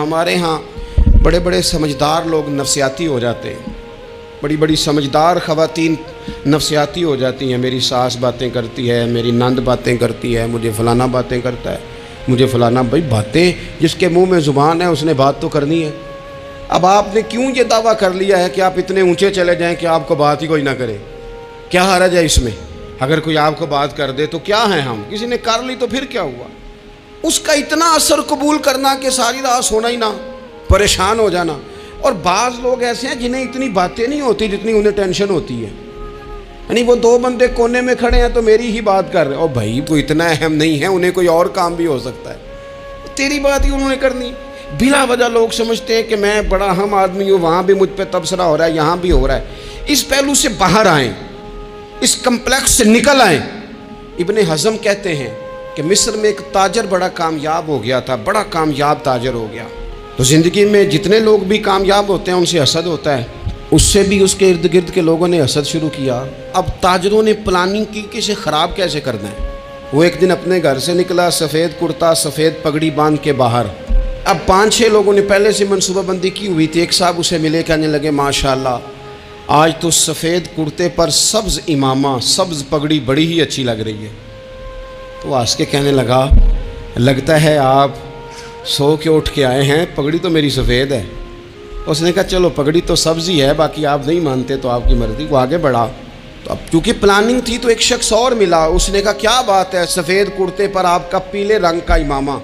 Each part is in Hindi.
हमारे यहाँ बड़े बड़े समझदार लोग नफसियाती हो जाते हैं, बड़ी बड़ी समझदार ख़वातीन नफसियाती हो जाती हैं। मेरी सास बातें करती है, मेरी नंद बातें करती है, मुझे फ़लाना बातें करता है, मुझे फ़लाना। भाई बातें, जिसके मुंह में ज़ुबान है उसने बात तो करनी है। अब आपने क्यों ये दावा कर लिया है कि आप इतने ऊंचे चले जाएं कि आपको बात ही कोई ना करे? क्या हर्ज है इसमें? अगर कोई आपको बात कर दे तो क्या है हम? किसी ने कर ली तो फिर क्या हुआ? उसका इतना असर कबूल करना कि सारी रात सोना ही ना, परेशान हो जाना। और बाज़ लोग ऐसे हैं जिन्हें इतनी बातें नहीं होती जितनी उन्हें टेंशन होती है। यानी वो दो बंदे कोने में खड़े हैं तो मेरी ही बात कर रहे हैं, और भाई वो इतना अहम नहीं है, उन्हें कोई और काम भी हो सकता है, तेरी बात ही उन्होंने करनी। बिला वजह लोग समझते हैं कि मैं बड़ा अहम आदमी हूँ, वहाँ भी मुझ पर तबसरा हो रहा है, यहाँ भी हो रहा है। इस पहलू से बाहर आएँ, इस कम्प्लेक्स से निकल आएँ। इब्ने हज़म कहते हैं कि मिस्र में एक ताजर बड़ा कामयाब हो गया था, बड़ा कामयाब ताजर हो गया। तो ज़िंदगी में जितने लोग भी कामयाब होते हैं उनसे हसद होता है, उससे भी उसके इर्द गिर्द के लोगों ने हसद शुरू किया। अब ताजरों ने प्लानिंग की कि इसे ख़राब कैसे करना है। वो एक दिन अपने घर से निकला, सफ़ेद कुर्ता सफ़ेद पगड़ी बांध के बाहर। अब 5-6 लोगों ने पहले से मनसूबाबंदी की हुई थी। एक साहब उसे मिले, कहने लगे माशाल्लाह आज तो सफ़ेद कुर्ते पर सब्ज़ इमामा, सब्ज़ पगड़ी बड़ी ही अच्छी लग रही है। तो हंस के कहने लगा, लगता है आप सो के उठ के आए हैं, पगड़ी तो मेरी सफ़ेद है। उसने कहा चलो पगड़ी तो सब्ज़ ही है, बाकी आप नहीं मानते तो आपकी मर्ज़ी। वो आगे बढ़ा, तो अब चूँकि प्लानिंग थी तो एक शख्स और मिला। उसने कहा क्या बात है, सफ़ेद कुर्ते पर आपका पीले रंग का इमामा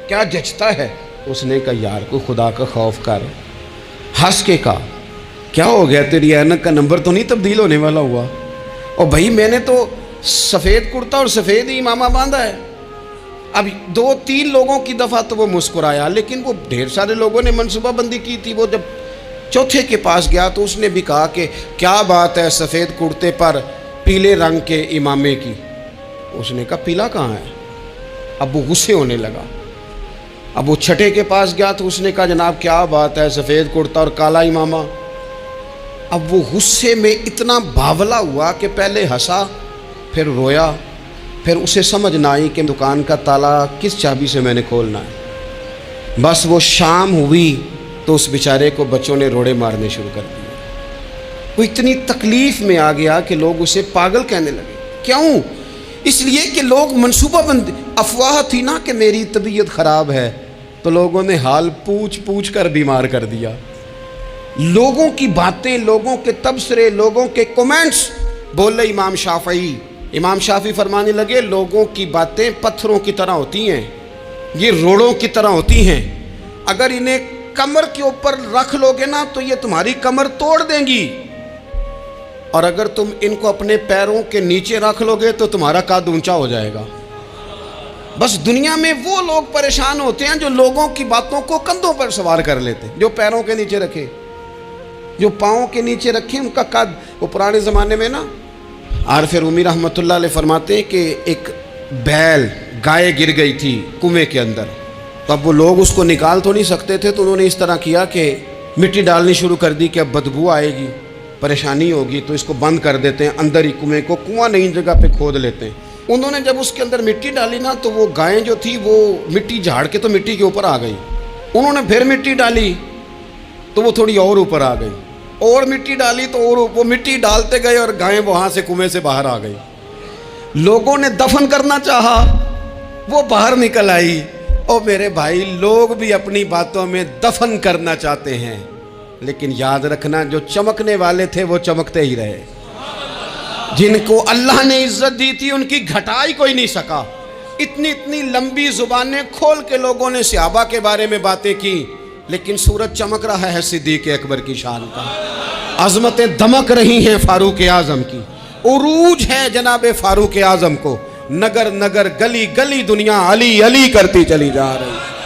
क्या जचता है। उसने कहा यार को खुदा का खौफ कर। हंस के कहा क्या हो गया, तेरी ऐनक का नंबर तो नहीं तब्दील होने वाला हुआ? और भाई मैंने तो सफ़ेद कुर्ता और सफ़ेद ही इमामा बांधा है। अब 2-3 लोगों की दफ़ा तो वो मुस्कुराया, लेकिन वो ढेर सारे लोगों ने मनसूबाबंदी की थी। वो जब चौथे के पास गया तो उसने भी कहा कि क्या बात है सफ़ेद कुर्ते पर पीले रंग के इमामे की। उसने कहा पीला कहाँ है? अब वो गुस्से होने लगा। अब वो छठे के पास गया तो उसने कहा जनाब क्या बात है सफ़ेद कुर्ता और काला इमामा। अब वो गुस्से में इतना बावला हुआ कि पहले हंसा फिर रोया, फिर उसे समझ ना आई कि दुकान का ताला किस चाबी से मैंने खोलना है। बस वो शाम हुई तो उस बेचारे को बच्चों ने रोड़े मारने शुरू कर दिए। वो इतनी तकलीफ़ में आ गया कि लोग उसे पागल कहने लगे। क्यों? इसलिए कि लोग मनसूबाबंदी, अफवाह थी ना कि मेरी तबीयत ख़राब है, तो लोगों ने हाल पूछ पूछ कर बीमार कर दिया। लोगों की बातें, लोगों के तबसरे, लोगों के कमेंट्स। बोले इमाम शाफी फरमाने लगे लोगों की बातें पत्थरों की तरह होती हैं, ये रोड़ों की तरह होती हैं। अगर इन्हें कमर के ऊपर रख लोगे ना तो ये तुम्हारी कमर तोड़ देंगी, और अगर तुम इनको अपने पैरों के नीचे रख लोगे तो तुम्हारा कद ऊंचा हो जाएगा। बस दुनिया में वो लोग परेशान होते हैं जो लोगों की बातों को कंधों पर सवार कर लेते, जो पैरों के नीचे रखे, जो पाँव के नीचे रखे उनका कद। वो पुराने ज़माने में ना आरफ रूमी रहमतुल्लाह अलैह फरमाते हैं कि एक बैल गाय गिर गई थी कुएं के अंदर। तो अब वो लोग उसको निकाल तो नहीं सकते थे, तो उन्होंने इस तरह किया कि मिट्टी डालनी शुरू कर दी कि अब बदबू आएगी, परेशानी होगी, तो इसको बंद कर देते हैं अंदर ही कुएं को, कुआं नई जगह पे खोद लेते हैं। उन्होंने जब उसके अंदर मिट्टी डाली ना तो वो गाय जो थी वो मिट्टी झाड़ के तो मिट्टी के ऊपर आ गई। उन्होंने फिर मिट्टी डाली तो वो थोड़ी और ऊपर आ गई, और मिट्टी डाली तो और वो मिट्टी डालते गए और गाय वहाँ से कुएं से बाहर आ गई। लोगों ने दफन करना चाहा, वो बाहर निकल आई। और मेरे भाई लोग भी अपनी बातों में दफन करना चाहते हैं, लेकिन याद रखना जो चमकने वाले थे वो चमकते ही रहे। जिनको अल्लाह ने इज्जत दी थी उनकी घटाई कोई नहीं सका। इतनी इतनी लंबी जुबानें खोल के लोगों ने सहाबा के बारे में बातें की, लेकिन सूरज चमक रहा है सिद्दीक़ अकबर की शान का, अज़मतें दमक रही हैं फारूक आज़म की, उरूज है जनाब फारूक आज़म को। नगर नगर गली गली दुनिया अली अली करती चली जा रही है।